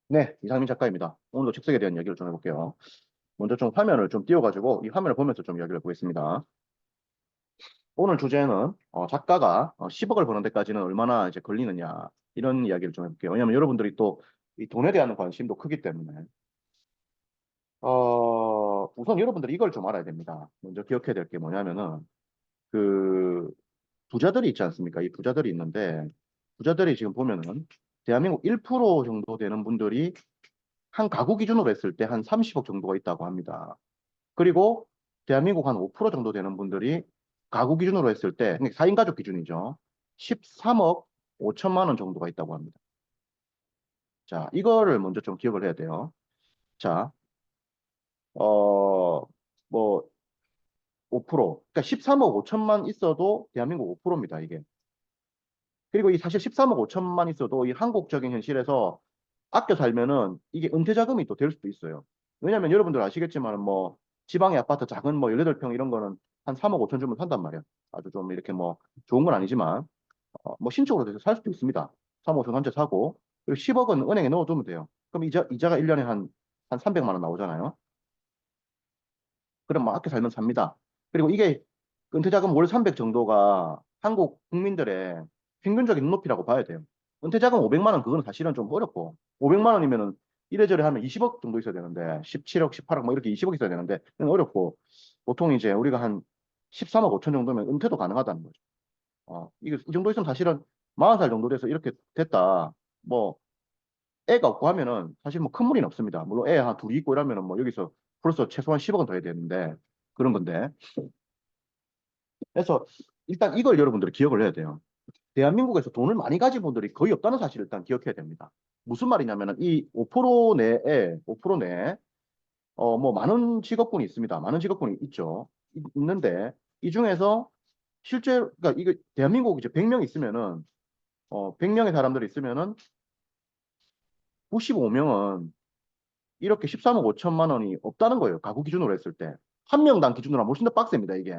네, 이상민 작가입니다. 오늘도 책석에 대한 이야기를 좀 해볼게요. 먼저 좀 화면을 좀 띄워가지고 이 화면을 보면서 좀 이야기를 해보겠습니다. 오늘 주제는 작가가 10억을 버는 데까지는 얼마나 이제 걸리느냐 이런 이야기를 좀 해볼게요. 왜냐하면 여러분들이 또 이 돈에 대한 관심도 크기 때문에 우선 여러분들이 이걸 좀 알아야 됩니다. 먼저 기억해야 될 게 뭐냐면은 그 부자들이 있지 않습니까? 이 부자들이 있는데 부자들이 지금 보면은 대한민국 1% 정도 되는 분들이 한 가구 기준으로 했을 때 한 30억 정도가 있다고 합니다. 그리고 대한민국 한 5% 정도 되는 분들이 가구 기준으로 했을 때, 4인 가족 기준이죠. 13억 5천만 원 정도가 있다고 합니다. 자, 이거를 먼저 좀 기억을 해야 돼요. 자, 뭐, 5%. 그러니까 13억 5천만 있어도 대한민국 5%입니다, 이게. 그리고 이 사실 13억 5천만 있어도 이 한국적인 현실에서 아껴 살면은 이게 은퇴 자금이 또 될 수도 있어요. 왜냐면 여러분들 아시겠지만 뭐 지방의 아파트 작은 뭐 18평 이런 거는 한 3억 5천 주면 산단 말이야. 아주 좀 이렇게 뭐 좋은 건 아니지만 뭐 신축으로 돼서 살 수도 있습니다. 3억 5천 한 채 사고 그리고 10억은 은행에 넣어두면 돼요. 그럼 이자가 1년에 한 300만 원 나오잖아요. 그럼 뭐 아껴 살면 삽니다. 그리고 이게 은퇴자금 월 300 정도가 한국 국민들의 평균적인 눈높이라고 봐야 돼요. 은퇴자금 500만 원 그거는 사실은 좀 어렵고 500만 원이면은 이래저래 하면 20억 정도 있어야 되는데 17억, 18억 뭐 이렇게 20억 있어야 되는데 그건 어렵고 보통 이제 우리가 한 13억 5천 정도면 은퇴도 가능하다는 거죠. 이게 이 정도 있으면 사실은 40살 정도 돼서 이렇게 됐다. 뭐 애가 없고 하면은 사실 뭐 큰 무리는 없습니다. 물론 애 한 둘이 있고 이러면은 뭐 여기서 벌써 최소한 10억은 더 해야 되는데 그런 건데. 그래서 일단 이걸 여러분들이 기억을 해야 돼요. 대한민국에서 돈을 많이 가진 분들이 거의 없다는 사실을 일단 기억해야 됩니다. 무슨 말이냐면은 이 5% 내에 5% 내에 뭐 많은 직업군이 있습니다. 많은 직업군이 있죠. 있는데 이 중에서 실제 그러니까 이거 대한민국 이제 100명 있으면은 100명의 사람들이 있으면은 95명은 이렇게 13억 5천만 원이 없다는 거예요. 가구 기준으로 했을 때. 한 명당 기준으로 하면 훨씬 더 빡셉니다, 이게.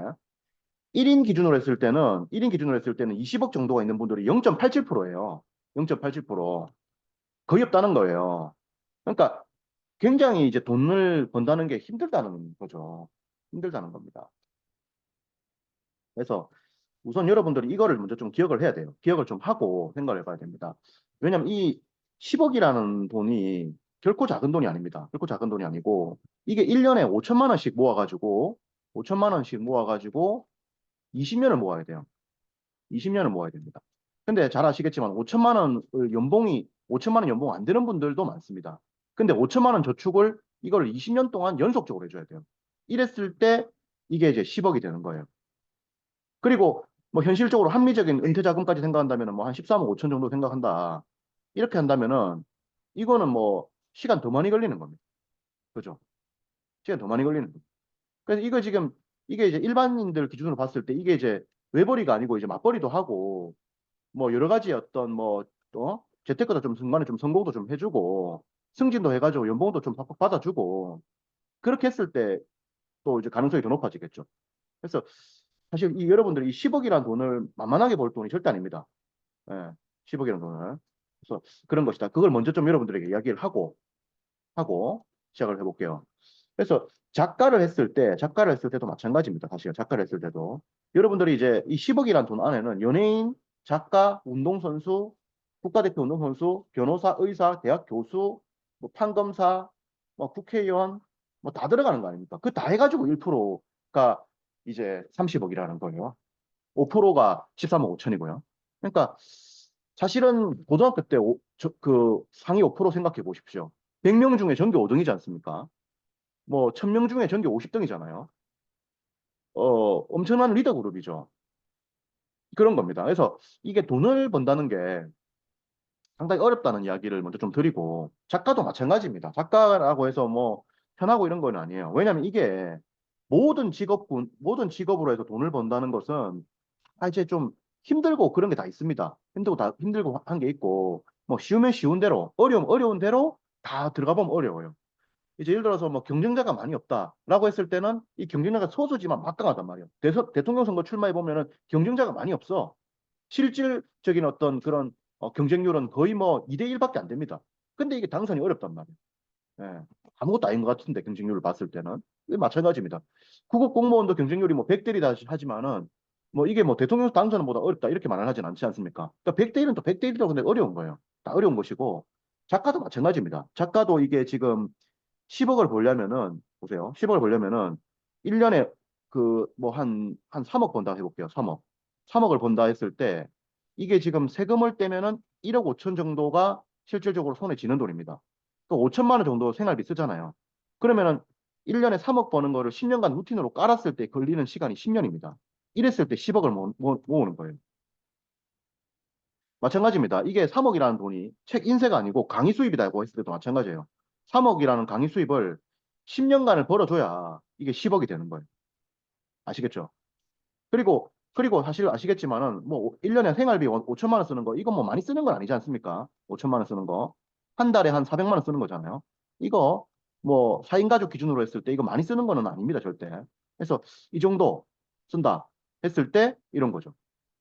1인 기준으로 했을 때는 20억 정도가 있는 분들이 0.87%예요. 0.87%. 거의 없다는 거예요. 그러니까 굉장히 이제 돈을 번다는 게 힘들다는 거죠. 힘들다는 겁니다. 그래서 우선 여러분들이 이거를 먼저 좀 기억을 해야 돼요. 기억을 좀 하고 생각을 해봐야 됩니다. 왜냐면 이 10억이라는 돈이 결코 작은 돈이 아닙니다. 결코 작은 돈이 아니고 이게 1년에 5천만 원씩 모아가지고 5천만 원씩 모아가지고 20년을 모아야 돼요. 20년을 모아야 됩니다. 근데 잘 아시겠지만 5천만 원을 연봉이 5천만 원 연봉 안 되는 분들도 많습니다. 근데 5천만 원 저축을 이걸 20년 동안 연속적으로 해줘야 돼요. 이랬을 때 이게 이제 10억이 되는 거예요. 그리고 뭐 현실적으로 합리적인 은퇴 자금까지 생각한다면 뭐 한 13억 5천 정도 생각한다. 이렇게 한다면은 이거는 뭐 시간 더 많이 걸리는 겁니다. 그죠? 시간 더 많이 걸리는 겁니다. 그래서 이거 지금 이게 이제 일반인들 기준으로 봤을 때 이게 이제 외벌이가 아니고 이제 맞벌이도 하고 뭐 여러 가지 어떤 뭐 또 재테크도 좀 중간에 좀 성공도 좀 해주고 승진도 해가지고 연봉도 좀 팍팍 받아주고 그렇게 했을 때 또 이제 가능성이 더 높아지겠죠. 그래서 사실 이 여러분들이 이 10억이라는 돈을 만만하게 벌 돈이 절대 아닙니다. 예, 10억이라는 돈을. 그래서 그런 것이다. 그걸 먼저 좀 여러분들에게 이야기를 하고 시작을 해볼게요. 그래서 작가를 했을 때도 마찬가지입니다. 사실 작가를 했을 때도 여러분들이 이제 이 10억이라는 돈 안에는 연예인, 작가, 운동선수, 국가대표 운동선수, 변호사, 의사, 대학 교수, 뭐 판검사, 뭐 국회의원, 뭐 다 들어가는 거 아닙니까? 그 다 해가지고 1%가 이제 30억이라는 거예요. 5%가 13억 5천이고요. 그러니까 사실은 고등학교 때 그 상위 5% 생각해 보십시오. 100명 중에 전교 5등이지 않습니까? 뭐 1000명 중에 전교 50등이잖아요. 엄청난 리더 그룹이죠. 그런 겁니다. 그래서 이게 돈을 번다는 게 상당히 어렵다는 이야기를 먼저 좀 드리고 작가도 마찬가지입니다. 작가라고 해서 뭐 편하고 이런 건 아니에요. 왜냐하면 이게 모든 직업으로 해서 돈을 번다는 것은 이제 좀 힘들고 그런 게 다 있습니다. 힘들고 한 게 있고 뭐 쉬우면 쉬운 대로 어려우면 어려운 대로 다 들어가 보면 어려워요. 이제 예를 들어서 뭐 경쟁자가 많이 없다라고 했을 때는 이 경쟁자가 소수지만 막강하단 말이에요. 대통령 선거 출마해 보면은 경쟁자가 많이 없어. 실질적인 어떤 그런 경쟁률은 거의 뭐 2대 1밖에 안 됩니다. 근데 이게 당선이 어렵단 말이에요. 예. 아무것도 아닌 것 같은데 경쟁률을 봤을 때는 이게 마찬가지입니다. 국업 공무원도 경쟁률이 뭐 100대 1이다 하지만은 뭐 이게 뭐 대통령 당선보다 어렵다 이렇게 말을 하진 않지 않습니까? 그러니까 100대 1은 또 100대 1이라고 근데 어려운 거예요. 다 어려운 것이고 작가도 마찬가지입니다. 작가도 이게 지금 10억을 벌려면은 보세요. 10억을 벌려면은 1년에 그 뭐 한 3억 번다 해볼게요. 3억. 3억을 번다 했을 때 이게 지금 세금을 떼면은 1억 5천 정도가 실질적으로 손에 쥐는 돈입니다. 또 5천만 원 정도 생활비 쓰잖아요. 그러면은 1년에 3억 버는 거를 10년간 루틴으로 깔았을 때 걸리는 시간이 10년입니다. 이랬을 때 10억을 모으는 거예요. 마찬가지입니다. 이게 3억이라는 돈이 책 인쇄가 아니고 강의 수입이라고 했을 때도 마찬가지예요. 3억이라는 강의 수입을 10년간을 벌어줘야 이게 10억이 되는 거예요. 아시겠죠? 그리고 사실 아시겠지만은 뭐 1년에 생활비 5천만 원 쓰는 거 이거 뭐 많이 쓰는 건 아니지 않습니까? 5천만 원 쓰는 거. 한 달에 한 400만 원 쓰는 거잖아요. 이거 뭐 4인 가족 기준으로 했을 때 이거 많이 쓰는 거는 아닙니다, 절대. 그래서 이 정도 쓴다 했을 때 이런 거죠.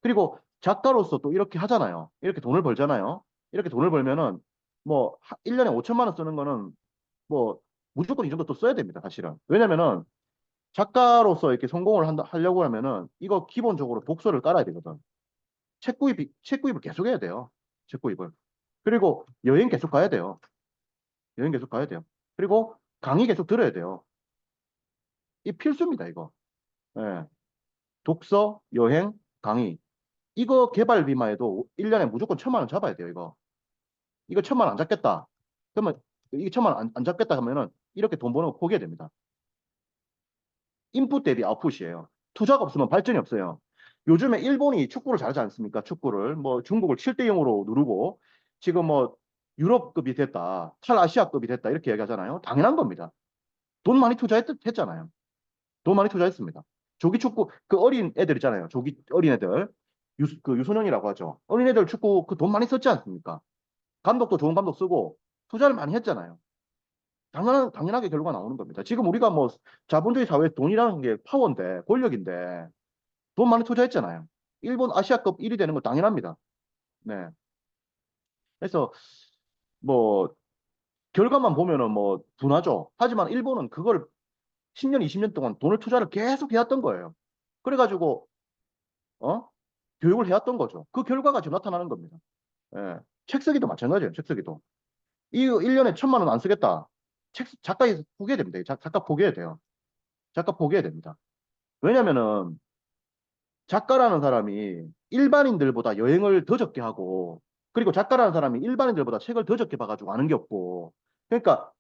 그리고 작가로서 또 이렇게 하잖아요. 이렇게 돈을 벌잖아요. 이렇게 돈을 벌면은 뭐 1년에 5천만 원 쓰는 거는 뭐 무조건 이 정도 또 써야 됩니다, 사실은. 왜냐면은 작가로서 이렇게 성공을 하려고 하면은 이거 기본적으로 독서를 깔아야 되거든. 책 구입을 계속 해야 돼요. 책 구입을. 그리고 여행 계속 가야 돼요. 여행 계속 가야 돼요. 그리고 강의 계속 들어야 돼요. 이 필수입니다, 이거. 예. 독서, 여행, 강의. 이거 개발비만 해도 1년에 무조건 1,000만 원 잡아야 돼요, 이거. 이거 1,000만 원 안 잡겠다. 그러면 이게 1,000만 원 안 잡겠다 하면은 이렇게 돈 버는 거 포기해야 됩니다. 인풋 대비 아웃풋이에요. 투자가 없으면 발전이 없어요. 요즘에 일본이 축구를 잘하지 않습니까? 축구를. 뭐 중국을 7대 0으로 누르고 지금 뭐 유럽급이 됐다. 탈아시아급이 됐다. 이렇게 얘기하잖아요. 당연한 겁니다. 돈 많이 투자했잖아요. 돈 많이 투자했습니다. 조기 축구 그 어린 애들 있잖아요. 조기 어린 애들. 그 유소년이라고 하죠. 어린 애들 축구 그 돈 많이 썼지 않습니까? 감독도 좋은 감독 쓰고 투자를 많이 했잖아요. 당연하게 결과가 나오는 겁니다. 지금 우리가 뭐 자본주의 사회에 돈이라는 게 파워인데, 권력인데, 돈 많이 투자했잖아요. 일본 아시아컵 1위 되는 거 당연합니다. 네. 그래서 뭐, 결과만 보면은 뭐, 둔하죠. 하지만 일본은 그걸 10년, 20년 동안 돈을 투자를 계속 해왔던 거예요. 그래가지고, 어? 교육을 해왔던 거죠. 그 결과가 지금 나타나는 겁니다. 예. 책 쓰기도 마찬가지예요. 책 쓰기도. 이 1년에 1,000만 원 안 쓰겠다. 작가에서 포기해야 됩니다. 작가 포기해야 돼요. 작가 포기해야 됩니다. 왜냐면은 작가라는 사람이 일반인들보다 여행을 더 적게 하고 그리고 작가라는 사람이 일반인들보다 책을 더 적게 봐가지고 아는 게 없고 그러니까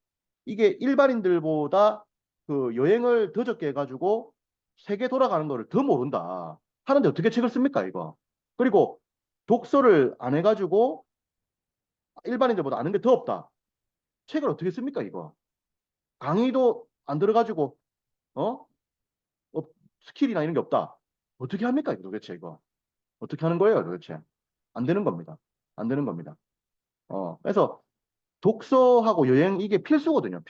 이게 일반인들보다 그 여행을 더 적게 해가지고 세계 돌아가는 거를 더 모른다 하는데 어떻게 책을 씁니까 이거 그리고 독서를 안 해가지고 일반인들보다 아는 게 더 없다 책을 어떻게 씁니까 이거 강의도 안 들어가지고 어? 어, 스킬이나 이런 게 없다 어떻게 합니까 이거 도대체 이거 어떻게 하는 거예요 도대체 안 되는 겁니다. 안 되는 겁니다. 그래서 독서하고 여행 이게 필수거든요.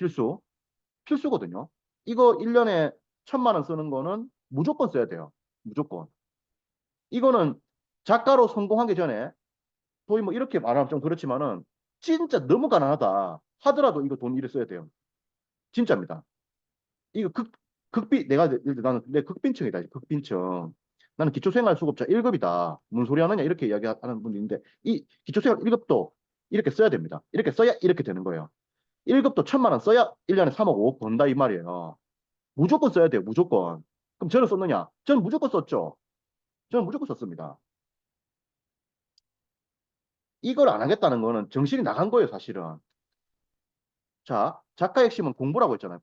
필수거든요. 이거 1년에 1,000만 원 쓰는 거는 무조건 써야 돼요. 무조건. 이거는 작가로 성공하기 전에 소위 뭐 이렇게 말하면 좀 그렇지만은 진짜 너무 가난하다 하더라도 이거 돈 이래 써야 돼요. 진짜입니다. 이거 내가 나는 내 극빈층이다. 극빈층. 나는 기초생활수급자 1급이다. 무슨 소리 하느냐 이렇게 이야기하는 분이 있는데 이 기초생활 1급도 이렇게 써야 됩니다. 이렇게 써야 이렇게 되는 거예요. 1급도 1,000만 원 써야 1년에 3억 5억 번다 이 말이에요. 무조건 써야 돼요. 무조건. 그럼 저는 썼느냐? 저는 무조건 썼죠. 저는 무조건 썼습니다. 이걸 안 하겠다는 거는 정신이 나간 거예요, 사실은. 자, 작가의 핵심은 공부라고 했잖아요.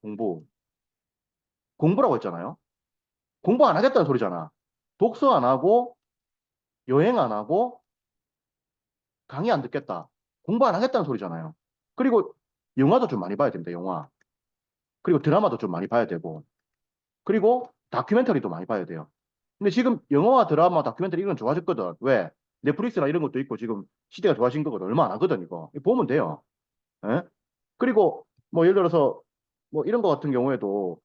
공부라고 했잖아요. 공부 안 하겠다는 소리잖아. 독서 안 하고 여행 안 하고 강의 안 듣겠다. 공부 안 하겠다는 소리잖아요. 그리고 영화도 좀 많이 봐야 됩니다. 영화. 그리고 드라마도 좀 많이 봐야 되고. 그리고 다큐멘터리도 많이 봐야 돼요. 근데 지금 영화와 드라마, 다큐멘터리 이런 거 좋아졌거든. 왜? 넷플릭스나 이런 것도 있고 지금 시대가 좋아진 거거든. 얼마 안 하거든 이거. 이거 보면 돼요. 예? 그리고 뭐 예를 들어서 뭐 이런 거 같은 경우에도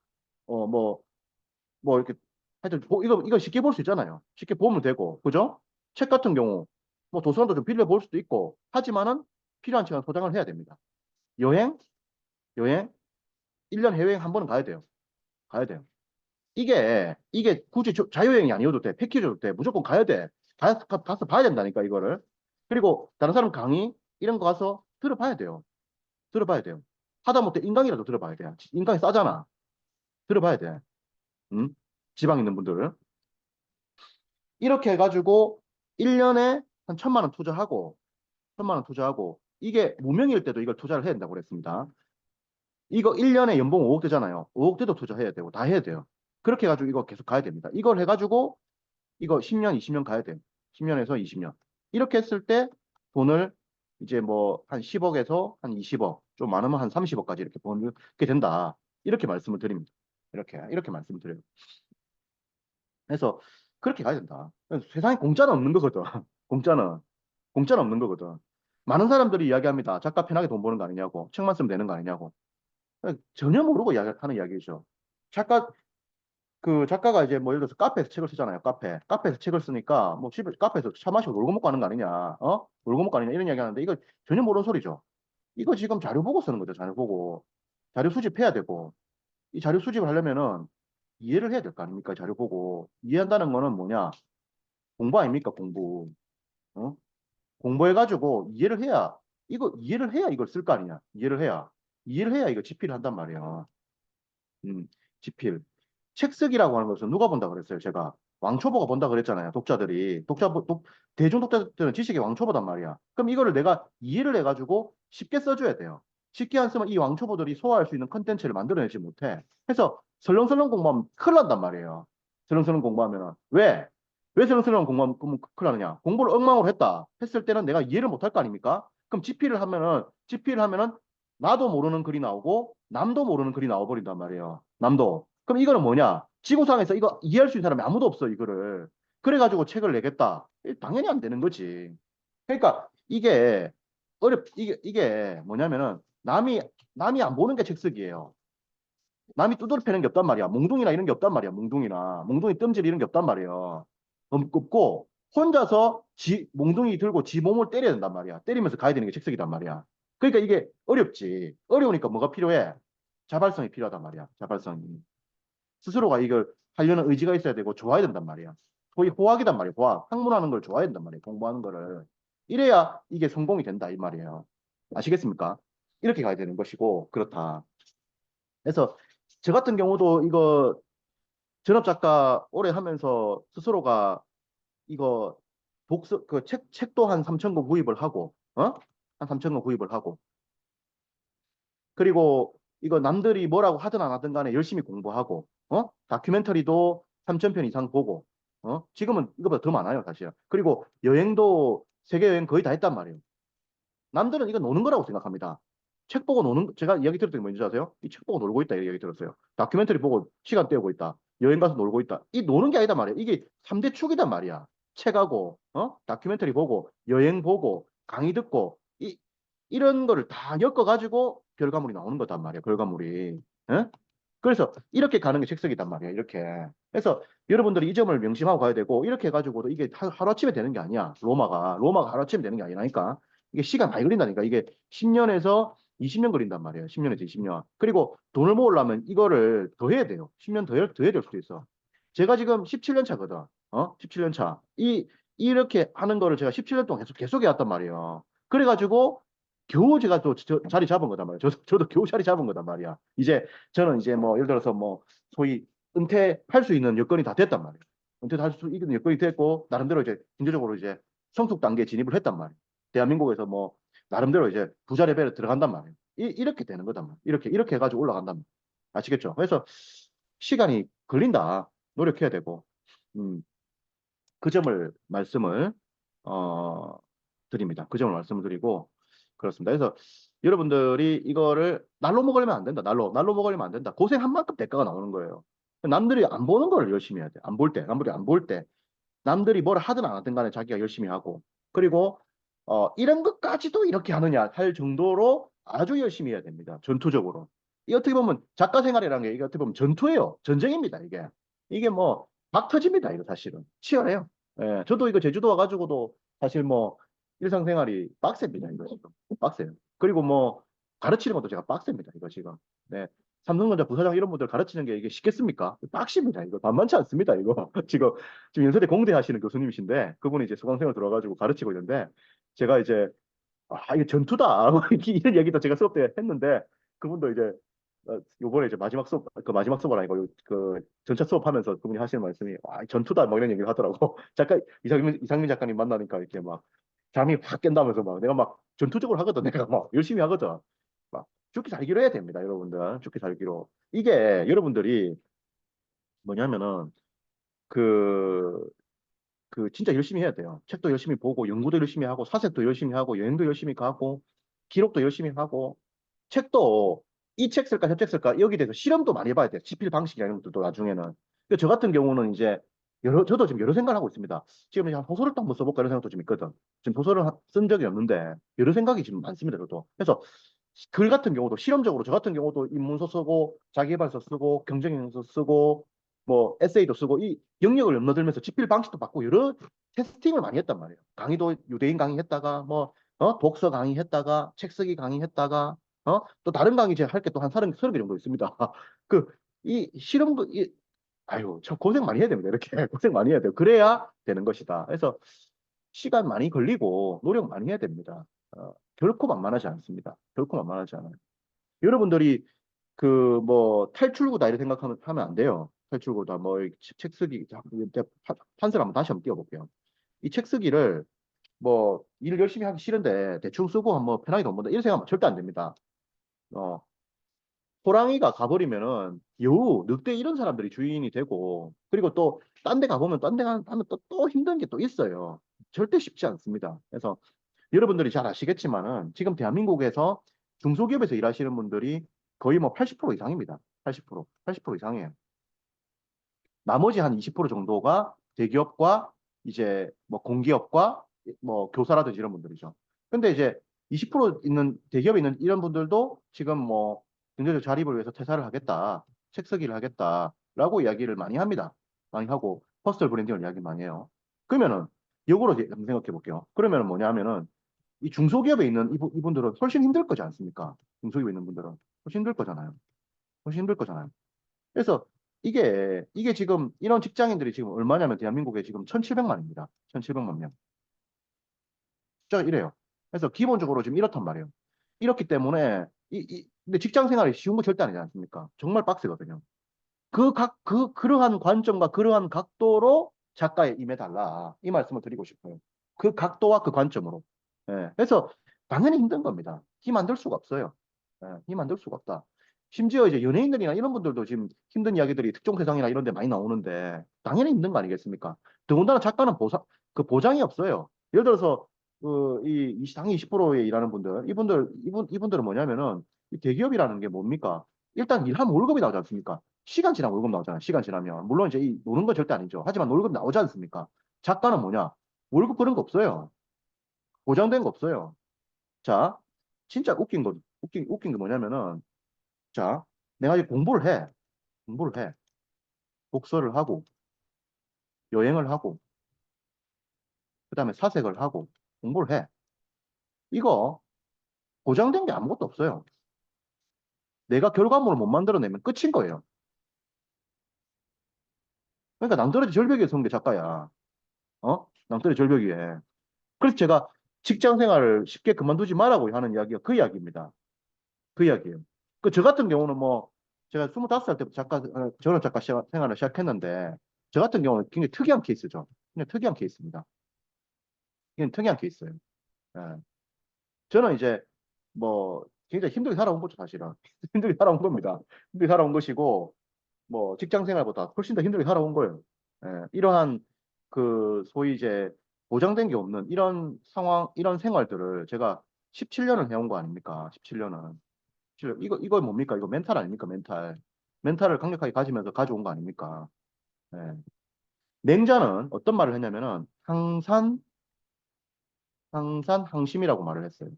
어 뭐 이렇게 하여튼 이거 쉽게 볼 수 있잖아요. 쉽게 보면 되고. 그죠? 책 같은 경우 뭐 도서관도 좀 빌려 볼 수도 있고 하지만은 필요한 시간 소장을 해야 됩니다. 여행, 여행, 1년 해외여행 한 번은 가야 돼요. 가야 돼요. 이게 굳이 자유여행이 아니어도 돼. 패키지도 돼. 무조건 가야 돼. 가서 봐야 된다니까, 이거를. 그리고 다른 사람 강의, 이런 거 가서 들어봐야 돼요. 들어봐야 돼요. 하다못해 인강이라도 들어봐야 돼요. 인강이 싸잖아. 들어봐야 돼. 응? 지방 있는 분들은. 이렇게 해가지고 1년에 한 1,000만 원 투자하고, 1,000만 원 투자하고, 이게 무명일 때도 이걸 투자를 해야 된다고 그랬습니다. 이거 1년에 연봉 5억 되잖아요. 5억 대도 투자해야 되고, 다 해야 돼요. 그렇게 해가지고 이거 계속 가야 됩니다. 이걸 해가지고, 이거 10년, 20년 가야 돼요. 10년에서 20년. 이렇게 했을 때 돈을 이제 뭐 한 10억에서 한 20억, 좀 많으면 한 30억까지 이렇게 버는 게 된다. 이렇게 말씀을 드립니다. 이렇게 말씀을 드려요. 그래서 그렇게 가야 된다. 세상에 공짜는 없는 거거든. 공짜는. 공짜는 없는 거거든. 많은 사람들이 이야기합니다. 작가 편하게 돈 버는 거 아니냐고. 책만 쓰면 되는 거 아니냐고. 전혀 모르고 하는 이야기죠. 작가, 그 작가가 이제 뭐 예를 들어서 카페에서 책을 쓰잖아요. 카페에서 책을 쓰니까 뭐 집에 카페에서 차 마시고 놀고 먹고 하는 거 아니냐. 어? 놀고 먹고 아니냐. 이런 이야기 하는데 이거 전혀 모르는 소리죠. 이거 지금 자료 보고 쓰는 거죠. 자료 보고. 자료 수집해야 되고. 이 자료 수집을 하려면은 이해를 해야 될 거 아닙니까? 자료 보고. 이해한다는 거는 뭐냐? 공부 아닙니까? 공부. 어? 공부해가지고 이해를 해야 이걸 쓸 거 아니냐. 이해를 해야 이거 집필을 한단 말이야. 집필. 책 쓰기라고 하는 것은 누가 본다 그랬어요, 제가. 왕초보가 본다 그랬잖아요, 독자들이. 대중 독자들은 지식의 왕초보단 말이야. 그럼 이거를 내가 이해를 해가지고 쉽게 써줘야 돼요. 쉽게 안 쓰면 이 왕초보들이 소화할 수 있는 컨텐츠를 만들어내지 못해. 그래서 설렁설렁 공부하면 큰일 난단 말이에요. 설렁설렁 공부하면은. 왜? 왜 설렁설렁 공부하면 큰일 나느냐? 공부를 엉망으로 했을 때는 내가 이해를 못할 거 아닙니까? 그럼 집필을 하면은 나도 모르는 글이 나오고 남도 모르는 글이 나와버린단 말이에요. 남도. 그럼 이거는 뭐냐? 지구상에서 이거 이해할 수 있는 사람이 아무도 없어, 이거를. 그래가지고 책을 내겠다. 당연히 안 되는 거지. 그러니까 이게 뭐냐면은 남이 안 보는 게 책 쓰기예요. 남이 두드려 패는 게 없단 말이야. 몽둥이나 이런 게 없단 말이야. 몽둥이 뜸질 이런 게 없단 말이에요. 없고 혼자서 몽둥이 들고 지 몸을 때려야 된단 말이야. 때리면서 가야 되는 게 책쓰기단 말이야. 그러니까 이게 어렵지. 어려우니까 뭐가 필요해? 자발성이 필요하단 말이야. 자발성이. 스스로가 이걸 하려는 의지가 있어야 되고 좋아야 된단 말이야. 소위 호학이단 말이야. 호학. 학문하는 걸 좋아야 된단 말이야. 공부하는 거를. 이래야 이게 성공이 된다 이 말이에요. 아시겠습니까? 이렇게 가야 되는 것이고 그렇다. 그래서 저 같은 경우도 이거 전업 작가 오래 하면서 스스로가 이거 책도 한 3천 권 구입을 하고, 한 3천 권 구입을 하고, 그리고 이거 남들이 뭐라고 하든 안 하든 간에 열심히 공부하고, 다큐멘터리도 3천 편 이상 보고, 지금은 이거보다 더 많아요, 사실. 그리고 여행도 세계 여행 거의 다 했단 말이에요. 남들은 이거 노는 거라고 생각합니다. 책 보고 제가 이야기 들었던 게 뭔지 아세요? 이 책 보고 놀고 있다, 이 이야기 들었어요. 다큐멘터리 보고 시간 때우고 있다. 여행 가서 놀고 있다. 이 노는 게 아니다 말이야. 이게 3대 축이단 말이야. 책하고, 다큐멘터리 보고, 여행 보고, 강의 듣고, 이런 거를 다 엮어가지고 결과물이 나오는 거단 말이야. 결과물이. 예? 그래서 이렇게 가는 게 책석이단 말이야. 이렇게. 그래서 여러분들이 이 점을 명심하고 가야 되고 이렇게 해가지고도 이게 하루아침에 되는 게 아니야. 로마가 하루아침에 되는 게 아니라니까. 이게 시간 많이 걸린다니까. 이게 10년에서 20년 걸린단 말이에요. 10년에서 20년. 그리고 돈을 모으려면 이거를 더 해야 돼요. 10년 더 해야 될 수도 있어. 제가 지금 17년 차거든. 17년 차. 이렇게 하는 거를 제가 17년 동안 계속 해왔단 말이에요. 그래가지고 겨우 제가 또 자리 잡은 거단 말이에요. 저도 겨우 자리 잡은 거단 말이야. 저는 이제 뭐 예를 들어서 뭐 소위 은퇴할 수 있는 여건이 다 됐단 말이에요. 은퇴할 수 있는 여건이 됐고 나름대로 이제 경제적으로 이제 성숙 단계에 진입을 했단 말이에요. 대한민국에서 뭐 나름대로 이제 부자 레벨에 들어간단 말이에요. 이렇게 되는 거단 말이에요. 이렇게 해가지고 올라간단 말이에요. 아시겠죠? 그래서 시간이 걸린다. 노력해야 되고 음, 그 점을 말씀을 어, 드립니다. 그 점을 말씀을 드리고 그렇습니다. 그래서 여러분들이 이거를 날로 먹으려면 안 된다. 날로 먹으려면 안 된다. 고생한 만큼 대가가 나오는 거예요. 남들이 안 보는 걸 열심히 해야 돼. 안 볼 때, 남들이 안 볼 때, 남들이 뭘 하든 안 하든 간에 자기가 열심히 하고, 그리고 이런 것까지도 이렇게 하느냐 할 정도로 아주 열심히 해야 됩니다. 전투적으로. 이 어떻게 보면 작가 생활이라는 게 이게 어떻게 보면 전투예요. 전쟁입니다. 이게 뭐 막 터집니다. 이거 사실은 치열해요. 예, 저도 이거 제주도 와가지고도 사실 뭐 일상생활이 빡셉니다, 이거 지금. 빡세요. 그리고 뭐, 가르치는 것도 제가 빡셉니다, 이거 지금. 네. 삼성전자 부사장 이런 분들 가르치는 게 이게 쉽겠습니까? 빡십니다, 이거. 만만치 않습니다, 이거. 지금 연세대 공대 하시는 교수님이신데, 그분이 이제 수강생을 들어가지고 가르치고 있는데, 제가 이제, 이게 전투다. 이런 얘기도 제가 수업 때 했는데, 그분도 이제, 요번에 이제 마지막 수업을 아니고, 그, 전차 수업하면서 그분이 하시는 말씀이, 전투다. 뭐 이런 얘기를 하더라고. 작가, 이상민 작가님 만나니까 이렇게 막, 잠이 확 깬다면서 막 내가 막 전투적으로 하거든. 내가 막 열심히 하거든. 막 죽기 살기로 해야 됩니다, 여러분들. 죽기 살기로. 이게 여러분들이 뭐냐면은 그, 그 진짜 열심히 해야 돼요. 책도 열심히 보고 연구도 열심히 하고 사색도 열심히 하고 여행도 열심히 가고 기록도 열심히 하고 책도 이 책 쓸까 저 책 쓸까 여기 대해서 실험도 많이 해봐야 돼요. 집필 방식이나 이런 것도 나중에는. 근데 저 같은 경우는 이제 저도 지금 여러 생각을 하고 있습니다. 지금 그냥 소설을 또 한번 써볼까 이런 생각도 좀 있거든. 지금 소설을 쓴 적이 없는데 여러 생각이 지금 많습니다. 저도. 그래서 글 같은 경우도 실험적으로 저 같은 경우도 인문서 쓰고 자기계발서 쓰고 경쟁행서 쓰고 뭐 에세이도 쓰고 이 영역을 넘나들면서 집필 방식도 바꾸고 여러 테스팅을 많이 했단 말이에요. 강의도 유대인 강의 했다가 뭐 독서 강의 했다가 책 쓰기 강의 했다가 또 다른 강의 제가 할 게 또 한 30개 정도 있습니다. 그 이 실험 아유 참 고생 많이 해야 됩니다. 이렇게 고생 많이 해야 돼요. 그래야 되는 것이다. 그래서 시간 많이 걸리고 노력 많이 해야 됩니다. 결코 만만하지 않습니다. 결코 만만하지 않아요. 여러분들이 그 뭐 탈출구다 이렇게 생각하면 안 돼요. 탈출구다 뭐 책 쓰기 판서를 한번 다시 한번 띄워볼게요. 이 책 쓰기를 뭐 일을 열심히 하기 싫은데 대충 쓰고 한번 편하게 돈 번다 이런 생각하면 절대 안 됩니다. 어, 호랑이가 가버리면은 여우, 늑대 이런 사람들이 주인이 되고 그리고 또 딴 데 가보면 딴 데 가면 또 힘든 게 또 있어요. 절대 쉽지 않습니다. 그래서 여러분들이 잘 아시겠지만은 지금 대한민국에서 중소기업에서 일하시는 분들이 거의 뭐 80% 이상입니다. 80% 이상이에요. 나머지 한 20% 정도가 대기업과 이제 뭐 공기업과 뭐 교사라든지 이런 분들이죠. 근데 이제 20% 있는 대기업에 있는 이런 분들도 지금 뭐 경제적 자립을 위해서 퇴사를 하겠다, 책 쓰기를 하겠다라고 이야기를 많이 합니다. 많이 하고 퍼스널 브랜딩을 이야기 많이 해요. 그러면은 역으로 이제 한번 생각해 볼게요. 그러면은 뭐냐 하면은 이 중소기업에 있는 이분들은 훨씬 힘들 거지 않습니까? 중소기업에 있는 분들은 훨씬 힘들 거잖아요. 훨씬 힘들 거잖아요. 그래서 이게 지금 이런 직장인들이 지금 얼마냐면 대한민국에 지금 1,700만입니다. 1,700만 명. 숫자가 이래요. 그래서 기본적으로 지금 이렇단 말이에요. 이렇기 때문에 근데 직장 생활이 쉬운 거 절대 아니지 않습니까? 정말 빡세거든요. 그러한 관점과 그러한 각도로 작가에 임해달라. 이 말씀을 드리고 싶어요. 그 각도와 그 관점으로. 예. 그래서 당연히 힘든 겁니다. 힘 안 들 수가 없어요. 예. 힘 안 들 수가 없다. 심지어 이제 연예인들이나 이런 분들도 지금 힘든 이야기들이 특종 세상이나 이런 데 많이 나오는데 당연히 힘든 거 아니겠습니까? 더군다나 작가는 그 보장이 없어요. 예를 들어서 당연히 20%에 일하는 분들, 이분들은 뭐냐면은 이 대기업이라는 게 뭡니까? 일단 일하면 월급이 나오지 않습니까? 시간 지나면 월급 나오잖아요. 시간 지나면. 물론 이제 노는 건 절대 아니죠. 하지만 월급 나오지 않습니까? 작가는 뭐냐? 월급 그런 거 없어요. 보장된 거 없어요. 자, 진짜 웃긴 게 뭐냐면은, 자, 내가 이제 공부를 해. 공부를 해. 독서를 하고, 여행을 하고, 그 다음에 사색을 하고, 공부를 해. 이거 보장된 게 아무것도 없어요. 내가 결과물을 못 만들어내면 끝인 거예요. 그러니까 낭떠러지 절벽에 선 게 작가야. 낭떠러지 절벽 위에. 그래서 제가 직장 생활을 쉽게 그만두지 말라고 하는 이야기가 그 이야기입니다. 그 이야기예요. 저 같은 경우는 뭐 제가 25살 때부터 전업 작가 생활을 시작했는데 저 같은 경우는 굉장히 특이한 케이스죠. 그냥 특이한 케이스입니다. 이건 특이한 케이스예요. 예. 저는 이제 뭐 굉장히 힘들게 살아온 거죠, 사실은. 힘들게 살아온 겁니다. 힘들게 살아온 것이고 뭐 직장 생활보다 훨씬 더 힘들게 살아온 거예요. 예. 이러한 그 소위 이제 보장된 게 없는 이런 상황, 이런 생활들을 제가 17년을 해온 거 아닙니까? 17년은. 이거 뭡니까? 이거 멘탈 아닙니까? 멘탈. 멘탈을 강력하게 가지면서 가져온 거 아닙니까? 예. 맹자는 어떤 말을 했냐면은 항산, 항심이라고 말을 했어요.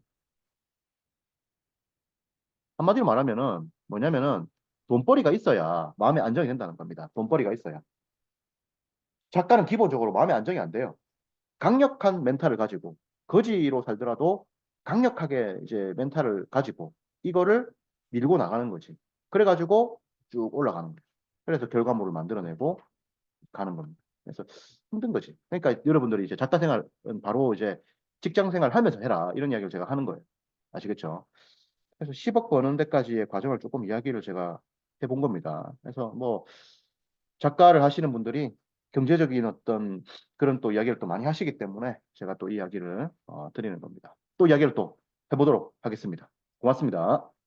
한마디로 말하면은 뭐냐면은 돈벌이가 있어야 마음의 안정이 된다는 겁니다. 돈벌이가 있어야. 작가는 기본적으로 마음의 안정이 안 돼요. 강력한 멘탈을 가지고 거지로 살더라도 강력하게 이제 멘탈을 가지고 이거를 밀고 나가는 거지. 그래가지고 쭉 올라가는 거예요. 그래서 결과물을 만들어내고 가는 겁니다. 그래서 힘든 거지. 그러니까 여러분들이 이제 작가 생활은 바로 이제 직장 생활 하면서 해라. 이런 이야기를 제가 하는 거예요. 아시겠죠? 그래서 10억 버는 데까지의 과정을 조금 이야기를 제가 해본 겁니다. 그래서 뭐 작가를 하시는 분들이 경제적인 어떤 그런 또 이야기를 또 많이 하시기 때문에 제가 또 이야기를 드리는 겁니다. 또 이야기를 또 해보도록 하겠습니다. 고맙습니다.